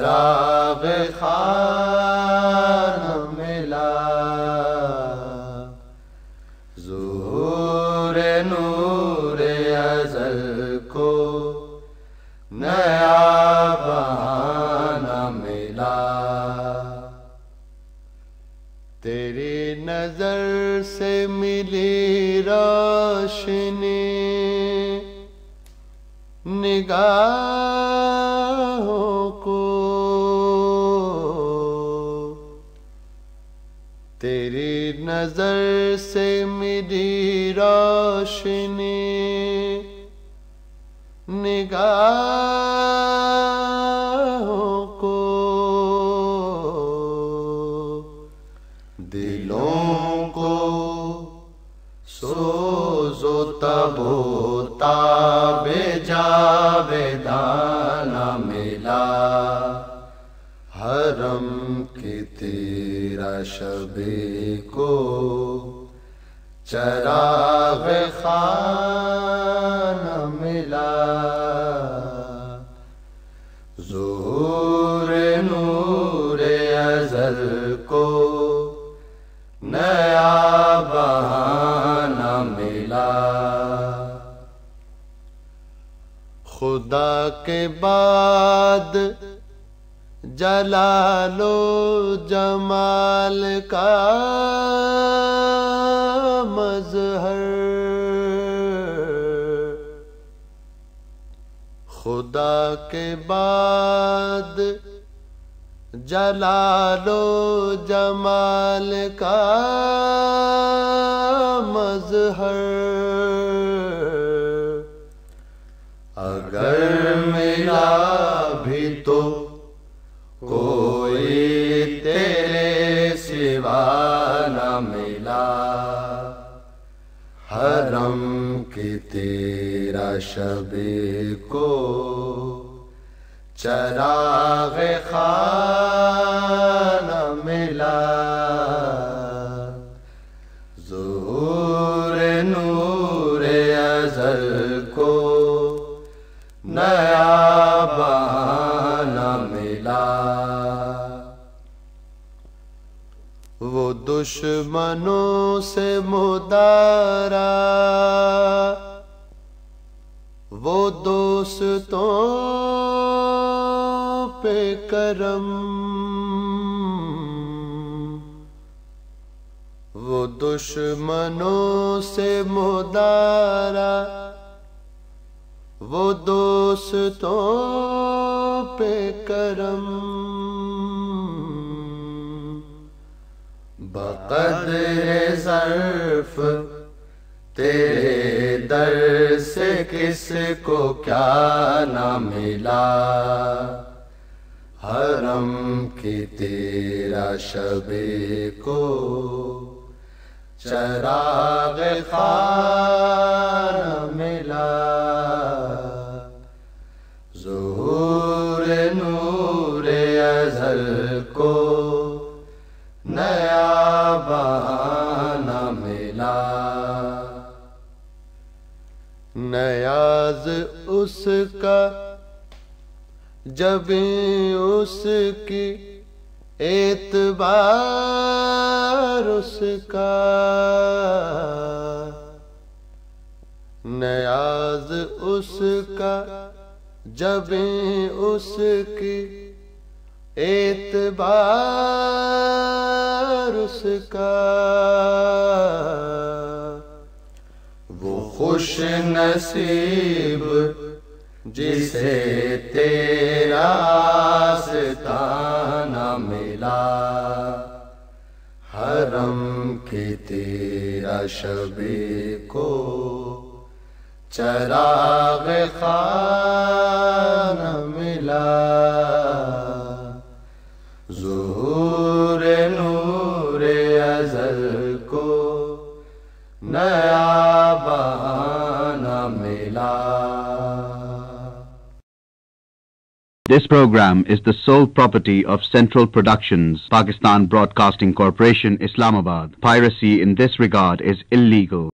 چراغ خان ملا، ظہور نور ازل کو نیا بہانہ ملا۔ تیری نظر سے ملی روشنی، نگاہوں کو تیری نظر سے ملی روشنی، نگاہوں کو دلوں کو سوز و تب و تاب جاویدانہ ملا، حرم کی تیرا شب کو چراغ خان ملا، ظہور نور ازل کو نیا بہانہ ملا۔ خدا کے بعد جلال و جمال کا مظہر، خدا کے بعد جلال و جمال کا مظہر، اگر ملا بھی تو کوئی تیرے سوا نہ ملا، حرم کی تیرا شب کو چراغ خان ملا، ظہور نور ازل کو نیا بہانہ ملا۔ وہ دشمنوں سے مدارا، وہ دوستوں پہ کرم، وہ دشمنوں سے مدارا، وہ دوستوں پہ کرم، بقدر ظرف تیرے در سے کس کو کیا نہ ملا، حرم کی تیرا شب کو چراغ خان ملا، ظہور نور ازل کو نیا بہانہ ملا۔ نیاز اس کا جب اس کی اعتبار اس کا، نیاز اس کا جب اس کی اعتبار اس کا، وہ خوش نصیب جسے تیرا آستانہ ملا، حرم کی تیرا شب کو چراغ خان ملا، ظہور نور ازل کو نیا بہانہ ملا۔ This program is the sole property of Central Productions, Pakistan Broadcasting Corporation, Islamabad. Piracy in this regard is illegal.